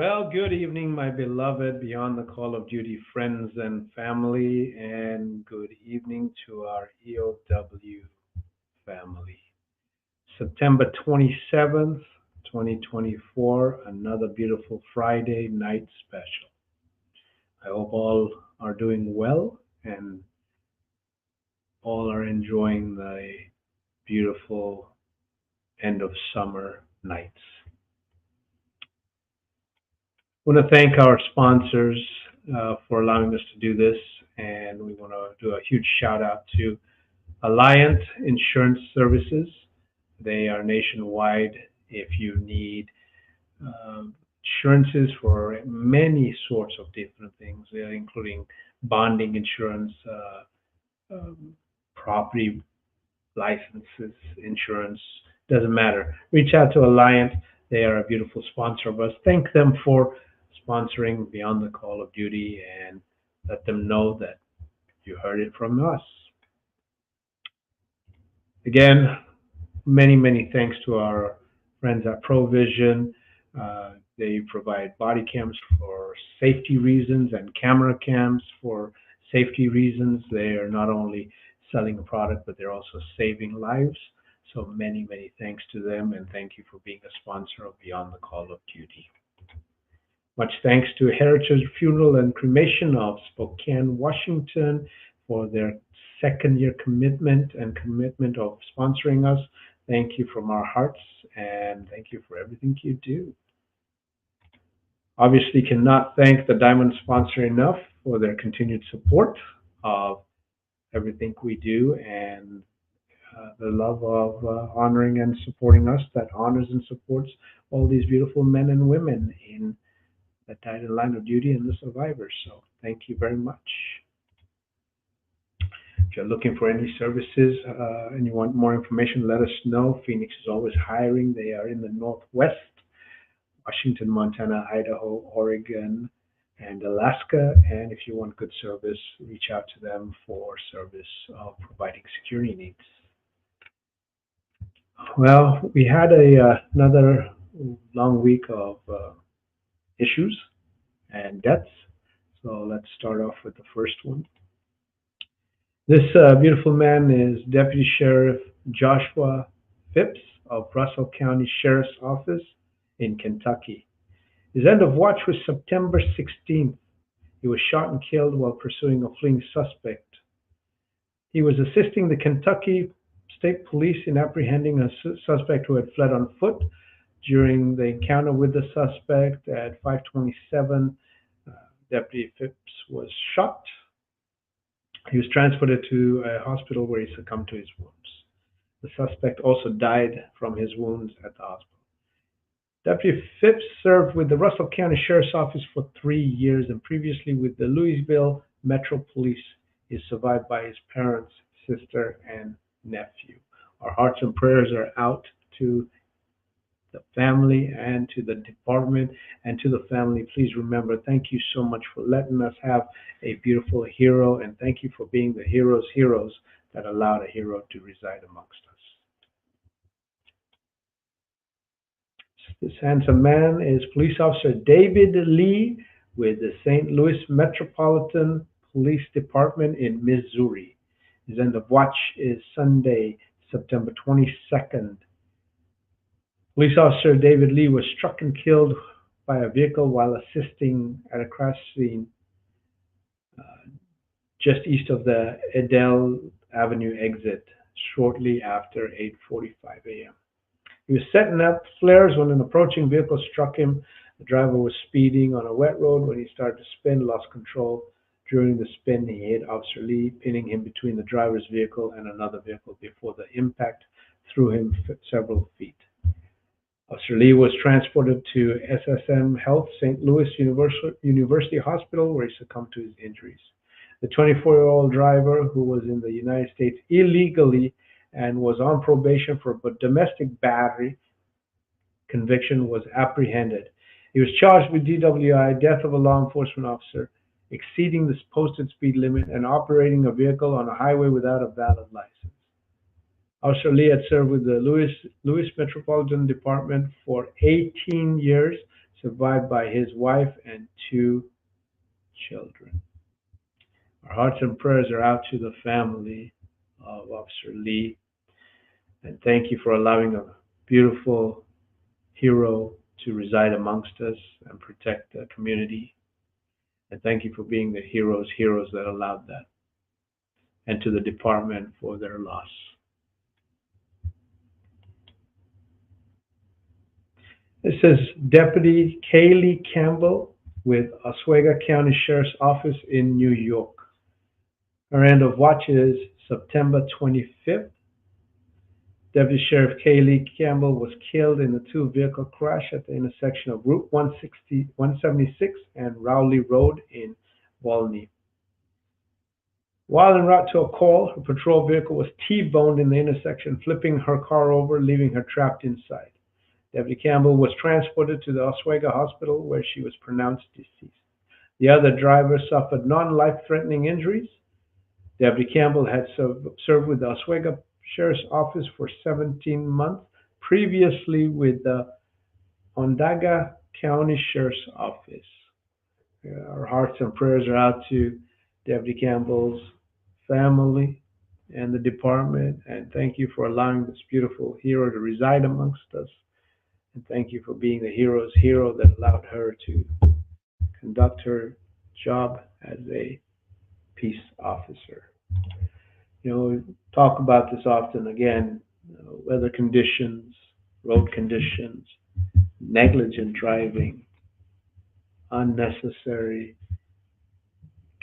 Well, good evening, my beloved Beyond the Call of Duty friends and family, and good evening to our EOW family. September 27th, 2024, another beautiful Friday night special. I hope all are doing well and all are enjoying the beautiful end of summer nights. I want to thank our sponsors for allowing us to do this, and we want to do a huge shout out to Alliant Insurance Services. They are nationwide. If you need insurances for many sorts of different things, including bonding insurance, property licenses, insurance, doesn't matter. Reach out to Alliant. They are a beautiful sponsor of us. Thank them for sponsoring Beyond the Call of Duty and let them know that you heard it from us. Again, many thanks to our friends at Provision. They provide body cams for safety reasons and camera cams for safety reasons. They are not only selling a product, but they're also saving lives. So many thanks to them, and thank you for being a sponsor of Beyond the Call of Duty. Much thanks to Heritage Funeral and Cremation of Spokane, Washington, for their second year commitment of sponsoring us. Thank you from our hearts, and thank you for everything you do. Obviously, cannot thank the Diamond sponsor enough for their continued support of everything we do and the love of honoring and supporting us that honors and supports all these beautiful men and women in that died in the line of duty and the survivors. So thank you very much. If you're looking for any services and you want more information, let us know. Phoenix is always hiring. They are in the Northwest, Washington, Montana, Idaho, Oregon, and Alaska. And if you want good service, reach out to them for service of providing security needs. Well, we had another long week of issues and deaths. So let's start off with the first one. This beautiful man is Deputy Sheriff Joshua Phipps of Russell County Sheriff's Office in Kentucky. His end of watch was September 16th. He was shot and killed while pursuing a fleeing suspect. He was assisting the Kentucky State Police in apprehending a suspect who had fled on foot. During the encounter with the suspect at 5:27, Deputy Phipps was shot. He was transported to a hospital where he succumbed to his wounds. The suspect also died from his wounds at the hospital. Deputy Phipps served with the Russell County Sheriff's Office for 3 years and previously with the Louisville Metro Police. He is survived by his parents, sister, and nephew. Our hearts and prayers are out to the family and to the department and to the family. Please remember, thank you so much for letting us have a beautiful hero, and thank you for being the heroes that allowed a hero to reside amongst us. This handsome man is Police Officer David Lee with the St. Louis Metropolitan Police Department in Missouri. His end of watch is Sunday, September 22nd. Police Officer David Lee was struck and killed by a vehicle while assisting at a crash scene just east of the Edel Avenue exit shortly after 8:45 a.m. He was setting up flares when an approaching vehicle struck him. The driver was speeding on a wet road when he started to spin, lost control. During the spin, he hit Officer Lee, pinning him between the driver's vehicle and another vehicle before the impact threw him several feet. Officer Lee was transported to SSM Health St. Louis University Hospital where he succumbed to his injuries. The 24-year-old driver, who was in the United States illegally and was on probation for a domestic battery conviction, was apprehended. He was charged with DWI, death of a law enforcement officer, exceeding the posted speed limit, and operating a vehicle on a highway without a valid license. Officer Lee had served with the Louis Metropolitan Department for 18 years survived by his wife and two children. Our hearts and prayers are out to the family of Officer Lee, and thank you for allowing a beautiful hero to reside amongst us and protect the community. And thank you for being the heroes that allowed that, and to the department for their loss. It says Deputy Kaylee Campbell with Oswego County Sheriff's Office in New York. Her end of watch is September 25th. Deputy Sheriff Kaylee Campbell was killed in a two-vehicle crash at the intersection of Route 176 and Rowley Road in Walney. While en route to a call, her patrol vehicle was T-boned in the intersection, flipping her car over, leaving her trapped inside. Deputy Campbell was transported to the Oswego Hospital, where she was pronounced deceased. The other driver suffered non-life-threatening injuries. Deputy Campbell had served with the Oswego Sheriff's Office for 17 months, previously with the Onondaga County Sheriff's Office. Our hearts and prayers are out to Deputy Campbell's family and the department, and thank you for allowing this beautiful hero to reside amongst us. And thank you for being the hero's hero that allowed her to conduct her job as a peace officer. We talk about this often again, weather conditions, road conditions, negligent driving, unnecessary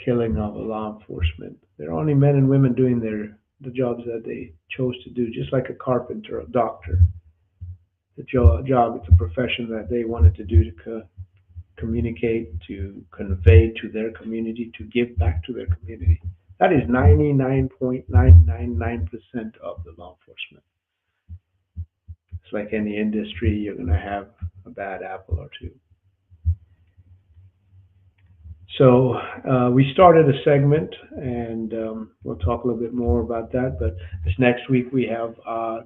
killing of law enforcement. They're only men and women doing the jobs that they chose to do, just like a carpenter, a doctor. The job, it's a profession that they wanted to do to communicate, to convey to their community, to give back to their community. That is 99.999% of the law enforcement. It's like any industry, you're going to have a bad apple or two. So we started a segment, and we'll talk a little bit more about that. But this next week we have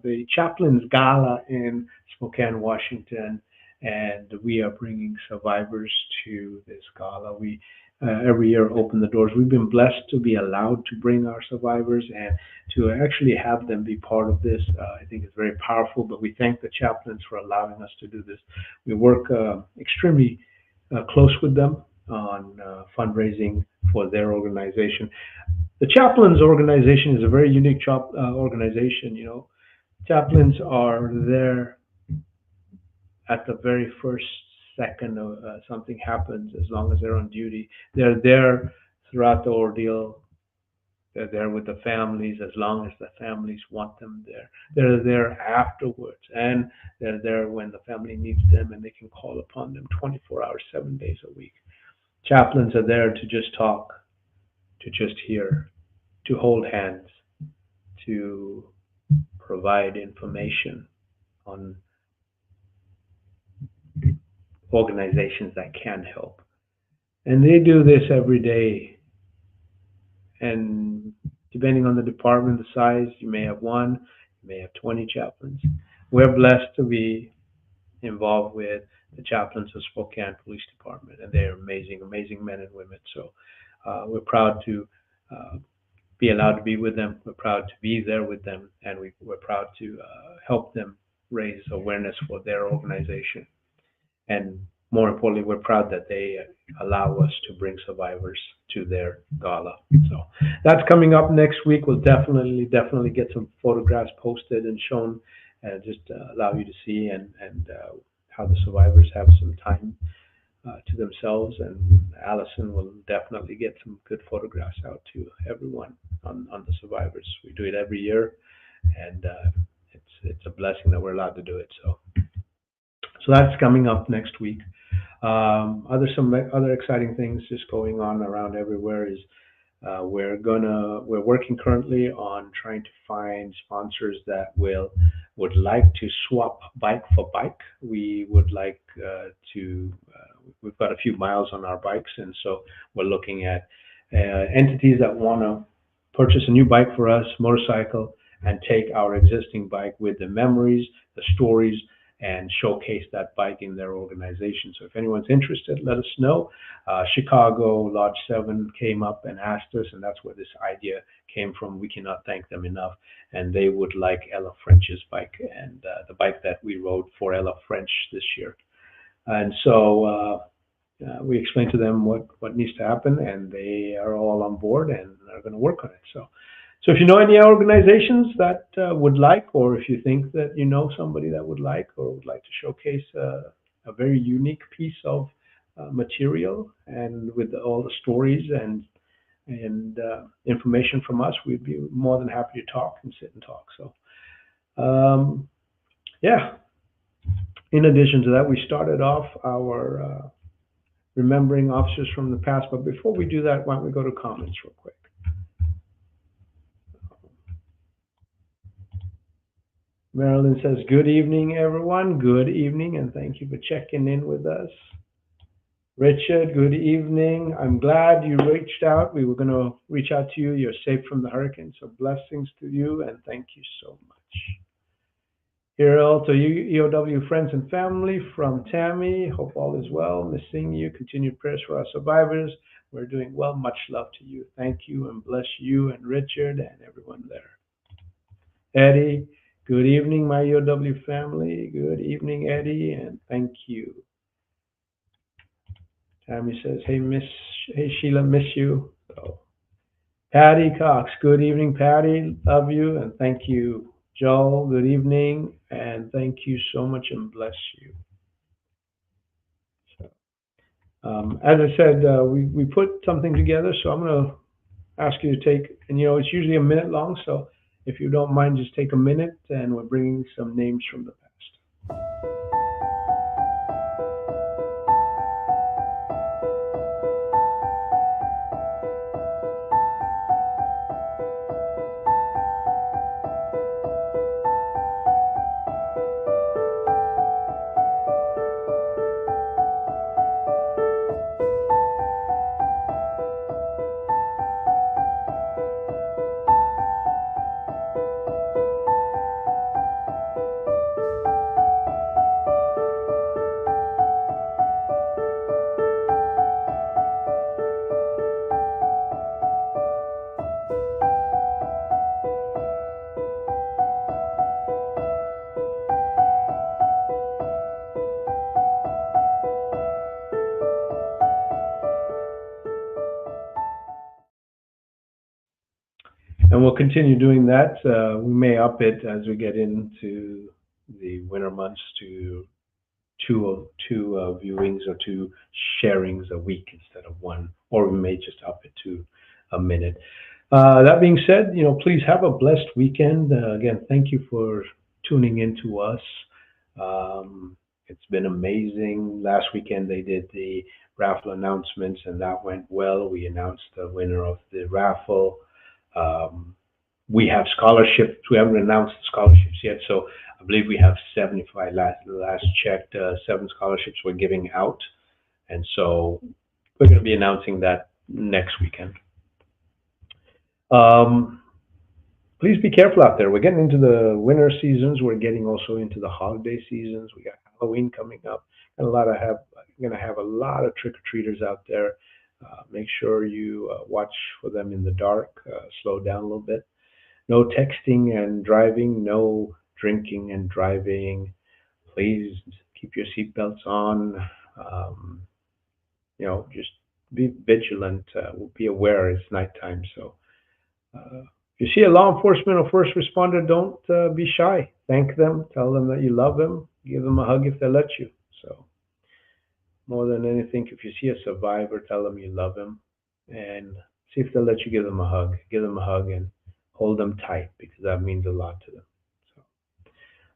the Chaplains Gala in Spokane, Washington, and we are bringing survivors to this gala. We every year open the doors. We've been blessed to be allowed to bring our survivors and to actually have them be part of this. I think it's very powerful, but we thank the chaplains for allowing us to do this. We work extremely close with them on fundraising for their organization. The Chaplains organization is a very unique organization. Chaplains are there at the very first second of something happens, as long as they're on duty. They're there throughout the ordeal. They're there with the families as long as the families want them there. They're there afterwards, and they're there when the family needs them, and they can call upon them 24 hours, 7 days a week. Chaplains are there to just talk, to just hear, to hold hands, to provide information on organizations that can help. And they do this every day. And depending on the department, the size, you may have 1, you may have 20 chaplains. We're blessed to be involved with the chaplains of Spokane Police Department, and they're amazing, amazing men and women. So we're proud to be allowed to be with them. We're proud to be there with them, and we're proud to help them raise awareness for their organization. And more importantly, we're proud that they allow us to bring survivors to their gala. So that's coming up next week. We'll definitely get some photographs posted and shown, just allow you to see and how the survivors have some time to themselves. And Allison will definitely get some good photographs out to everyone on the survivors. We do it every year, and it's a blessing that we're allowed to do it. So that's coming up next week. Some other exciting things just going on around everywhere is we're working currently on trying to find sponsors that would like to swap bike for bike. We would like we've got a few miles on our bikes, and so we're looking at entities that want to purchase a new bike for us, motorcycle, and take our existing bike with the memories, the stories, and showcase that bike in their organization. So if anyone's interested, let us know. Chicago Lodge 7 came up and asked us, and that's where this idea came from. We cannot thank them enough. And they would like Ella French's bike and the bike that we rode for Ella French this year. And so we explained to them what needs to happen, and they are all on board and are going to work on it. So if you know any organizations that would like, or if you think that you know somebody that would like, or would like to showcase a very unique piece of material, and with all the stories and information from us, we'd be more than happy to talk and sit and talk. So yeah. In addition to that, we started off our remembering officers from the past. But before we do that, why don't we go to comments real quick? Marilyn says, good evening, everyone. Good evening, and thank you for checking in with us. Richard, good evening. I'm glad you reached out. We were going to reach out to you. You're safe from the hurricane, so blessings to you, and thank you so much. Here to EOW friends and family from Tammy. Hope all is well. Missing you. Continued prayers for our survivors. We're doing well. Much love to you. Thank you, and bless you and Richard and everyone there. Eddie, good evening, my EOW family. Good evening, Eddie, and thank you. Tammy says, hey Sheila, miss you. So, Patty Cox, good evening, Patty. Love you, and thank you. Joel, good evening, and thank you so much, and bless you. So, as I said, we put something together, so I'm going to ask you to take, and it's usually a minute long, so if you don't mind, just take a minute, and we're bringing some names from the past. And we'll continue doing that. We may up it as we get into the winter months to two viewings or two sharings a week instead of one, or we may just up it to a minute. That being said, please have a blessed weekend. Again, thank you for tuning in to us. It's been amazing. Last weekend they did the raffle announcements, and that went well. We announced the winner of the raffle. We have scholarships. We haven't announced the scholarships yet, so I believe we have 75. Last checked, 7 scholarships we're giving out, and so we're going to be announcing that next weekend. Please be careful out there. We're getting into the winter seasons. We're getting also into the holiday seasons. We got Halloween coming up, and going to have a lot of trick-or-treaters out there. Make sure you watch for them in the dark. Slow down a little bit. No texting and driving. No drinking and driving. Please keep your seatbelts on. Just be vigilant. Be aware it's nighttime. So if you see a law enforcement or first responder, don't be shy. Thank them. Tell them that you love them. Give them a hug if they let you. So more than anything, if you see a survivor, tell them you love them, and see if they'll let you give them a hug. Give them a hug and hold them tight, because that means a lot to them. So,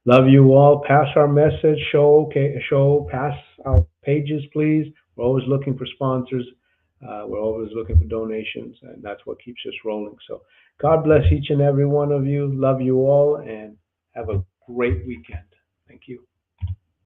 love you all. Pass our message. Pass our pages, please. We're always looking for sponsors. We're always looking for donations, and that's what keeps us rolling. So God bless each and every one of you. Love you all, and have a great weekend. Thank you.